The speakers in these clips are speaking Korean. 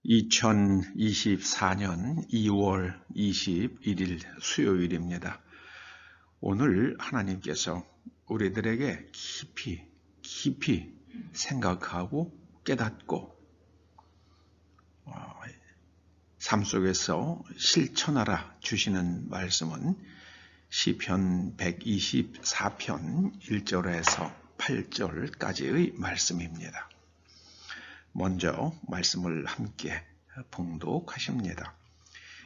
2024년 2월 21일 수요일입니다. 오늘 하나님께서 우리들에게 깊이 생각하고 깨닫고 삶 속에서 실천하라 주시는 말씀은 시편 124편 1절에서 8절까지의 말씀입니다. 먼저 말씀을 함께 봉독하십니다.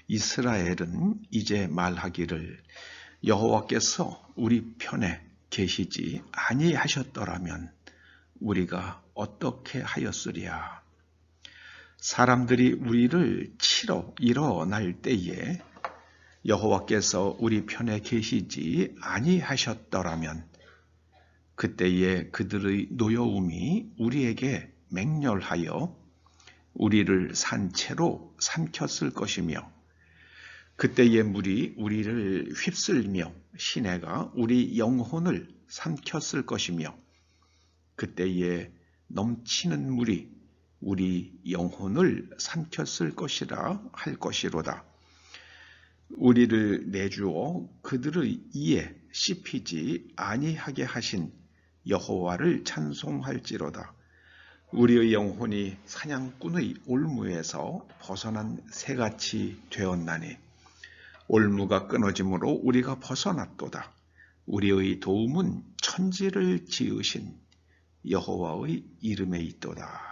이스라엘은 이제 말하기를 여호와께서 우리 편에 계시지 아니하셨더라면 우리가 어떻게 하였으랴. 사람들이 우리를 치러 일어날 때에 여호와께서 우리 편에 계시지 아니하셨더라면 그때에 그들의 노여움이 우리에게 맹렬하여 우리를 산채로 삼켰을 것이며 그때의 물이 우리를 휩쓸며 시내가 우리 영혼을 삼켰을 것이며 그때에 넘치는 물이 우리 영혼을 삼켰을 것이라 할 것이로다. 우리를 내주어 그들의 이에 씹히지 아니하게 하신 여호와를 찬송할지로다. 우리의 영혼이 사냥꾼의 올무에서 벗어난 새같이 되었나니 올무가 끊어짐으로 우리가 벗어났도다. 우리의 도움은 천지를 지으신 여호와의 이름에 있도다.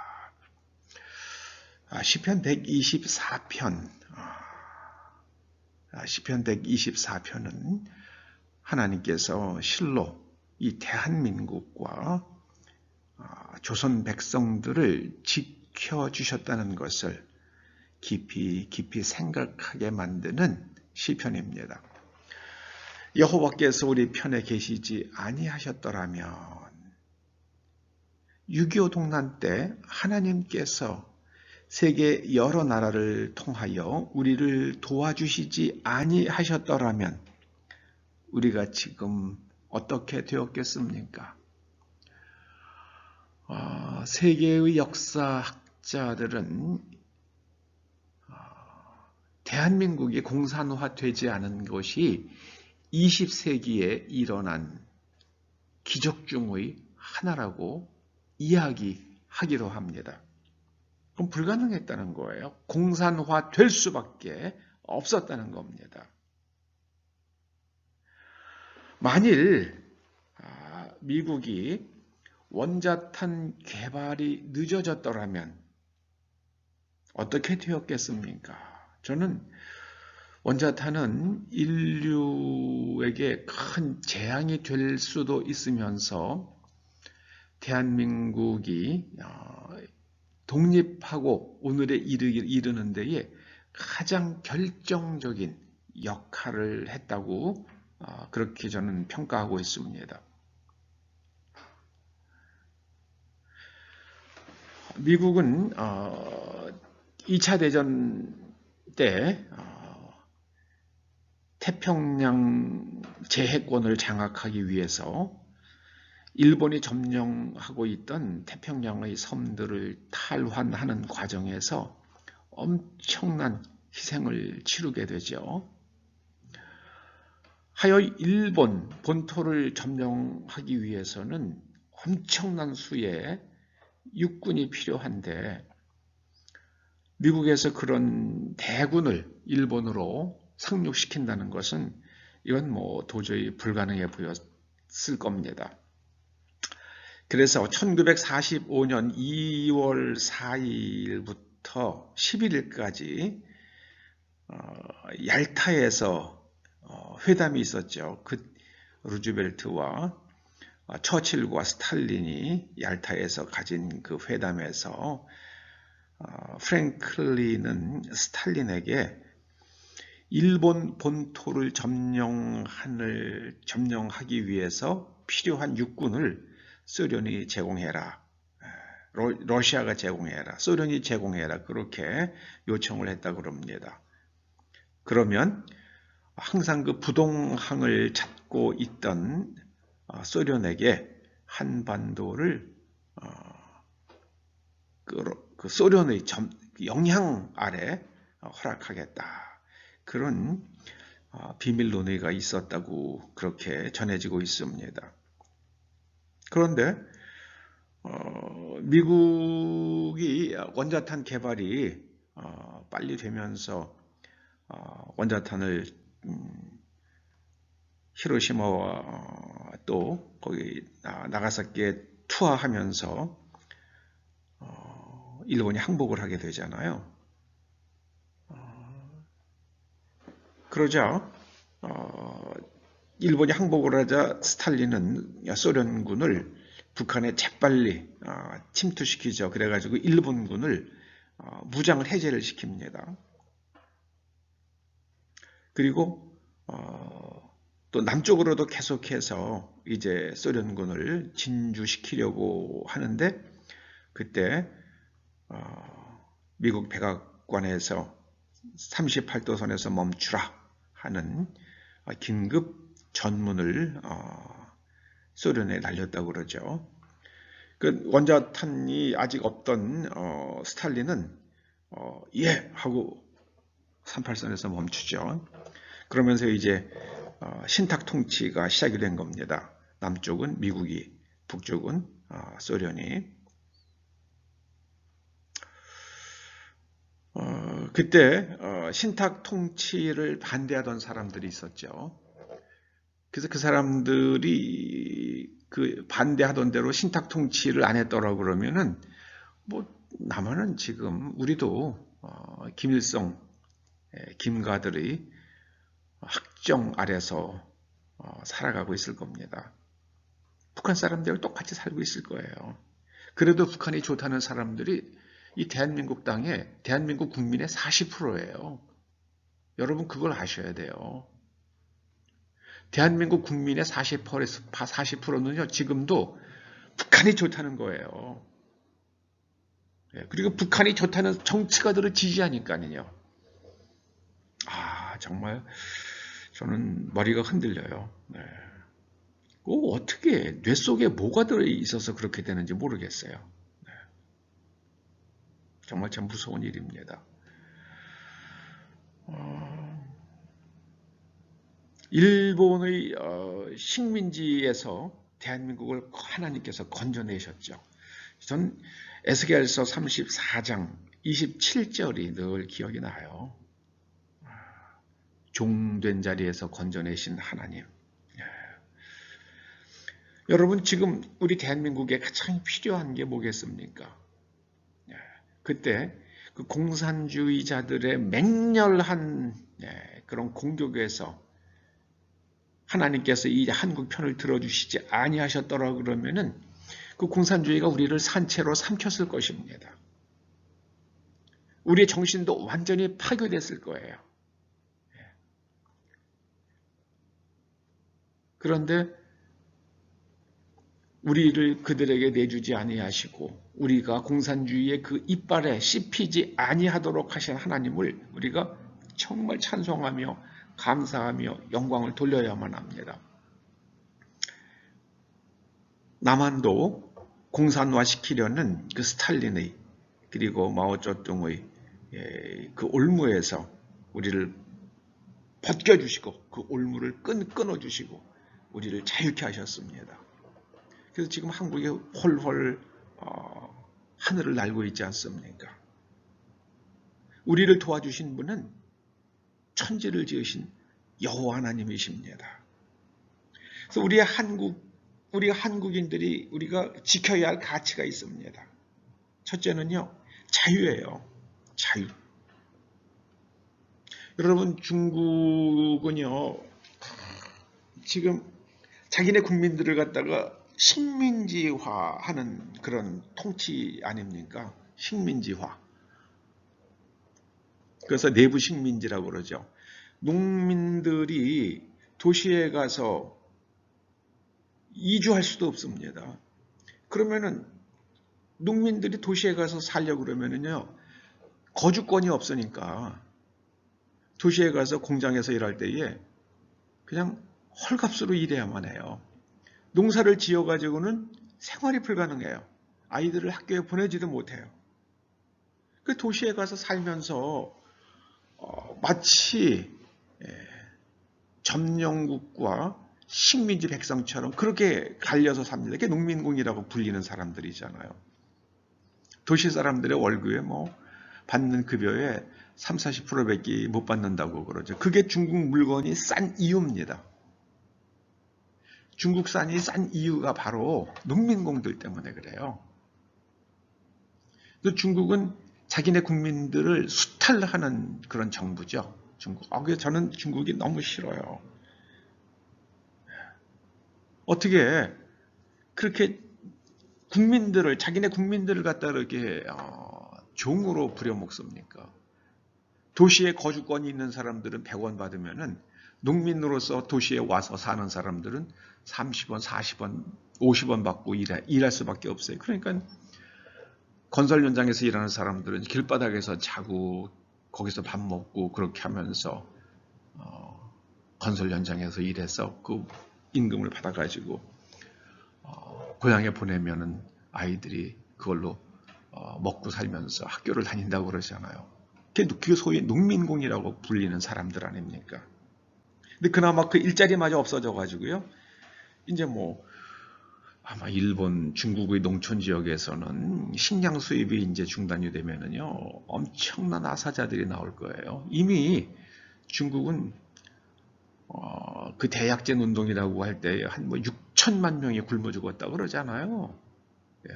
시편 124편은 하나님께서 실로 이 대한민국과 조선 백성들을 지켜주셨다는 것을 깊이 생각하게 만드는 시편입니다. 여호와께서 우리 편에 계시지 아니하셨더라면 6.25 동란 때 하나님께서 세계 여러 나라를 통하여 우리를 도와주시지 아니하셨더라면 우리가 지금 어떻게 되었겠습니까? 세계의 역사학자들은 대한민국이 공산화되지 않은 것이 20세기에 일어난 기적 중의 하나라고 이야기하기도 합니다. 그럼 불가능했다는 거예요. 공산화될 수밖에 없었다는 겁니다. 만일 미국이 원자탄 개발이 늦어졌더라면 어떻게 되었겠습니까? 저는 원자탄은 인류에게 큰 재앙이 될 수도 있으면서 대한민국이 독립하고 오늘에 이르는 데에 가장 결정적인 역할을 했다고 그렇게 저는 평가하고 있습니다. 미국은 2차 대전 때 태평양 제해권을 장악하기 위해서 일본이 점령하고 있던 태평양의 섬들을 탈환하는 과정에서 엄청난 희생을 치르게 되죠. 하여 일본 본토를 점령하기 위해서는 엄청난 수의 육군이 필요한데 미국에서 그런 대군을 일본으로 상륙시킨다는 것은 이건 도저히 불가능해 보였을 겁니다. 그래서 1945년 2월 4일부터 11일까지 얄타에서 회담이 있었죠. 루즈벨트와 처칠과 스탈린이 얄타에서 가진 그 회담에서 프랭클린은 스탈린에게 일본 본토를 점령하기 위해서 필요한 육군을 소련이 제공해라. 러시아가 제공해라. 소련이 제공해라. 그렇게 요청을 했다고 그럽니다. 그러면 항상 그 부동항을 찾고 있던 소련에게 한반도를 그 소련의 영향 아래 허락하겠다. 그런 비밀 논의가 있었다고 그렇게 전해지고 있습니다. 그런데 미국이 원자탄 개발이 빨리 되면서 원자탄을 히로시마와 또 거기 나가사키에 투하하면서 일본이 항복을 하게 되잖아요. 그러자 일본이 항복을 하자 스탈린은 소련군을 북한에 재빨리 침투시키죠. 그래가지고 일본군을 무장을 해제를 시킵니다. 그리고 또 남쪽으로도 계속해서 이제 소련군을 진주시키려고 하는데 그때 미국 백악관에서 38도선에서 멈추라 하는 긴급 전문을 소련에 날렸다고 그러죠. 그 원자탄이 아직 없던 스탈린은 예 하고 38선에서 멈추죠. 그러면서 이제 신탁 통치가 시작이 된 겁니다. 남쪽은 미국이, 북쪽은 소련이. 그때 신탁 통치를 반대하던 사람들이 있었죠. 그래서 그 사람들이 그 반대하던 대로 신탁 통치를 안 했더라고 그러면은 뭐 남한은 지금 우리도 김일성, 김가들의 학정 아래서 살아가고 있을 겁니다. 북한 사람들 똑같이 살고 있을 거예요. 그래도 북한이 좋다는 사람들이 이 대한민국 땅에 대한민국 국민의 40%예요. 여러분 그걸 아셔야 돼요. 대한민국 국민의 40%는요, 지금도 북한이 좋다는 거예요. 그리고 북한이 좋다는 정치가들을 지지하니까요. 정말 저는 머리가 흔들려요. 네. 어떻게 뇌 속에 뭐가 들어있어서 그렇게 되는지 모르겠어요. 네. 정말 참 무서운 일입니다. 일본의 식민지에서 대한민국을 하나님께서 건져내셨죠. 전 에스겔서 34장 27절이 늘 기억이 나요. 종된 자리에서 건져내신 하나님. 여러분 지금 우리 대한민국에 가장 필요한 게 뭐겠습니까? 그때 그 공산주의자들의 맹렬한 그런 공격에서 하나님께서 이 한국 편을 들어주시지 아니하셨더라 그러면은 그 공산주의가 우리를 산채로 삼켰을 것입니다. 우리의 정신도 완전히 파괴됐을 거예요. 그런데 우리를 그들에게 내주지 아니하시고 우리가 공산주의의 그 이빨에 씹히지 아니하도록 하신 하나님을 우리가 정말 찬송하며 감사하며 영광을 돌려야만 합니다. 남한도 공산화시키려는 그 스탈린의 그리고 마오쩌둥의 그 올무에서 우리를 벗겨주시고 그 올무를 끊어주시고 우리를 자유케 하셨습니다. 그래서 지금 한국이 홀홀 하늘을 날고 있지 않습니까? 우리를 도와주신 분은 천지를 지으신 여호와 하나님이십니다. 그래서 우리가 한국인들이 우리가 지켜야 할 가치가 있습니다. 첫째는요, 자유예요. 자유. 여러분 중국은요 지금 자기네 국민들을 갖다가 식민지화하는 그런 통치 아닙니까? 식민지화. 그래서 내부 식민지라고 그러죠. 농민들이 도시에 가서 이주할 수도 없습니다. 그러면은 농민들이 도시에 가서 살려고 그러면은요 거주권이 없으니까 도시에 가서 공장에서 일할 때에 그냥 헐값으로 일해야만 해요. 농사를 지어가지고는 생활이 불가능해요. 아이들을 학교에 보내지도 못해요. 그 도시에 가서 살면서 마치 점령국과 식민지 백성처럼 그렇게 갈려서 삽니다. 그게 농민공이라고 불리는 사람들이잖아요. 도시 사람들의 월급에 받는 급여의 30, 40%밖에 못 받는다고 그러죠. 그게 중국 물건이 싼 이유입니다. 중국산이 싼 이유가 바로 농민공들 때문에 그래요. 중국은 자기네 국민들을 수탈하는 그런 정부죠. 중국. 그래서 저는 중국이 너무 싫어요. 어떻게 그렇게 국민들을, 자기네 국민들을 갖다 이렇게 종으로 부려먹습니까? 도시에 거주권이 있는 사람들은 100원 받으면은 농민으로서 도시에 와서 사는 사람들은 30원, 40원, 50원 받고 일할 수밖에 없어요. 그러니까 건설 현장에서 일하는 사람들은 길바닥에서 자고 거기서 밥 먹고 그렇게 하면서 건설 현장에서 일해서 그 임금을 받아가지고 고향에 보내면은 아이들이 그걸로 먹고 살면서 학교를 다닌다고 그러잖아요. 그게 소위 농민공이라고 불리는 사람들 아닙니까? 근데 그나마 그 일자리마저 없어져 가지고요. 이제 아마 일본, 중국의 농촌 지역에서는 식량 수입이 이제 중단이 되면은요, 엄청난 아사자들이 나올 거예요. 이미 중국은 그 대약제 운동이라고 할 때 한 6천만 명이 굶어 죽었다고 그러잖아요. 예.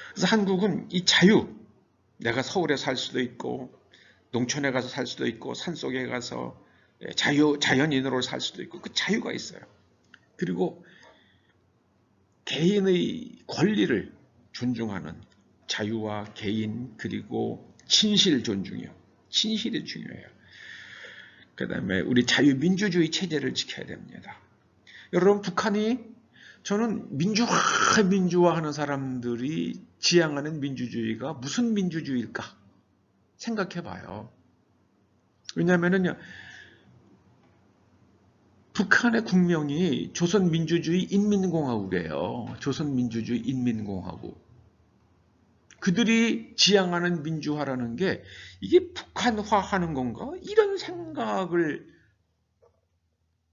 그래서 한국은 이 자유, 내가 서울에 살 수도 있고 농촌에 가서 살 수도 있고 산속에 가서 자연인으로 살 수도 있고 그 자유가 있어요. 그리고 개인의 권리를 존중하는 자유와 개인 그리고 친실 존중이요. 친실이 중요해요. 그 다음에 우리 자유민주주의 체제를 지켜야 됩니다. 여러분 북한이 저는 민주화하는 사람들이 지향하는 민주주의가 무슨 민주주의일까 생각해 봐요. 왜냐하면은요. 북한의 국명이 조선민주주의 인민공화국이에요. 조선민주주의 인민공화국. 그들이 지향하는 민주화라는 게 이게 북한화하는 건가? 이런 생각을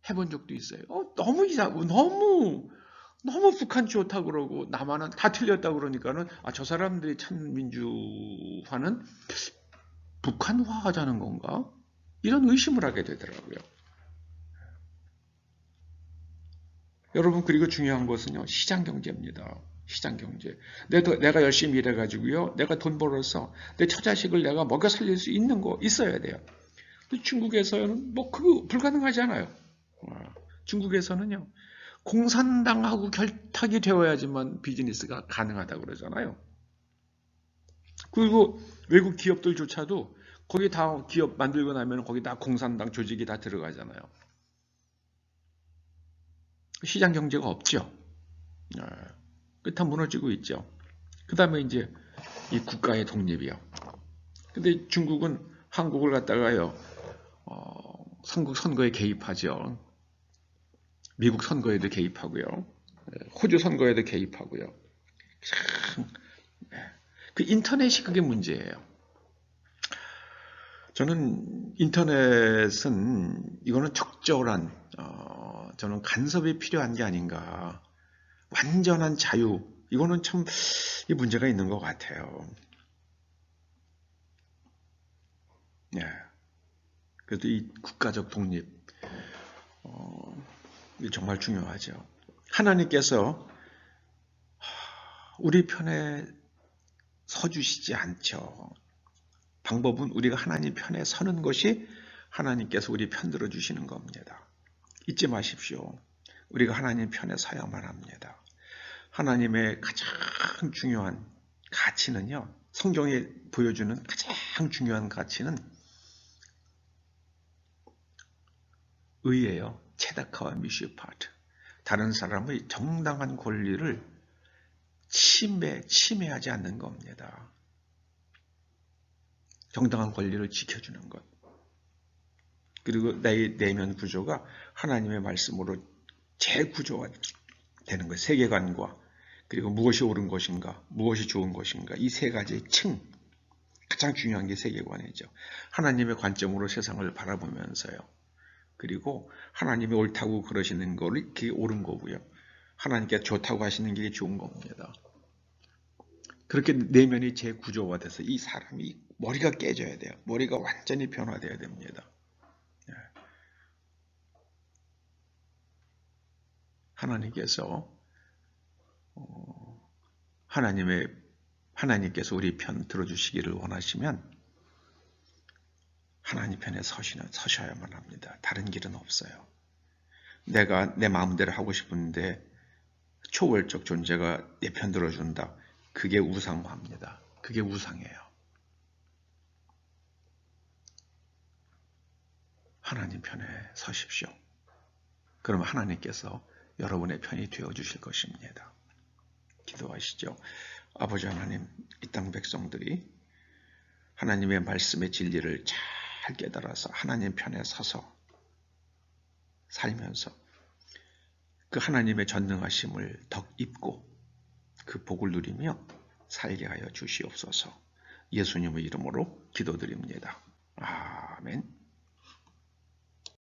해본 적도 있어요. 너무 이상하고 너무 북한 좋다고 그러고 남한은 다 틀렸다고 그러니까는 저 사람들이 참 민주화는 북한화하자는 건가? 이런 의심을 하게 되더라고요. 여러분 그리고 중요한 것은요. 시장경제입니다. 시장경제. 내가 열심히 일해가지고요. 내가 돈 벌어서 내 처자식을 내가 먹여 살릴 수 있는 거 있어야 돼요. 중국에서는 그거 불가능하잖아요. 중국에서는요. 공산당하고 결탁이 되어야지만 비즈니스가 가능하다고 그러잖아요. 그리고 외국 기업들조차도 거기 다 기업 만들고 나면 거기 다 공산당 조직이 다 들어가잖아요. 시장 경제가 없죠. 다 무너지고 있죠. 그 다음에 이제 이 국가의 독립이요. 근데 중국은 한국을 갖다가요, 한국 선거에 개입하죠. 미국 선거에도 개입하고요. 호주 선거에도 개입하고요. 그 인터넷이 그게 문제예요. 저는 인터넷은 이거는 적절한 저는 간섭이 필요한 게 아닌가. 완전한 자유 이거는 참 문제가 있는 것 같아요. 예. 그래도 이 국가적 독립 정말 중요하죠. 하나님께서 우리 편에 서주시지 않죠. 방법은 우리가 하나님 편에 서는 것이 하나님께서 우리 편 들어주시는 겁니다. 잊지 마십시오. 우리가 하나님 편에 서야만 합니다. 하나님의 가장 중요한 가치는요. 성경에 보여주는 가장 중요한 가치는 의예요. 체다카와 미슈파트. 다른 사람의 정당한 권리를 침해하지 않는 겁니다. 정당한 권리를 지켜주는 것. 그리고 내 내면 구조가 하나님의 말씀으로 재구조가 되는 거예요. 세계관과 그리고 무엇이 옳은 것인가, 무엇이 좋은 것인가, 이 세 가지 층, 가장 중요한 게 세계관이죠. 하나님의 관점으로 세상을 바라보면서요. 그리고 하나님이 옳다고 그러시는 거를 그게 옳은 거고요. 하나님께 좋다고 하시는 게 좋은 겁니다. 그렇게 내면이 재구조화돼서 이 사람이 머리가 깨져야 돼요. 머리가 완전히 변화되어야 됩니다. 하나님께서 하나님께서 우리 편 들어주시기를 원하시면 하나님 편에 서셔야만 합니다. 다른 길은 없어요. 내가 내 마음대로 하고 싶은데 초월적 존재가 내 편 들어준다. 그게 우상화입니다. 그게 우상이에요. 하나님 편에 서십시오. 그럼 하나님께서 여러분의 편이 되어주실 것입니다. 기도하시죠. 아버지 하나님, 이 땅 백성들이 하나님의 말씀의 진리를 잘 깨달아서 하나님 편에 서서 살면서 그 하나님의 전능하심을 덧입고 그 복을 누리며 살게 하여 주시옵소서. 예수님의 이름으로 기도드립니다. 아멘.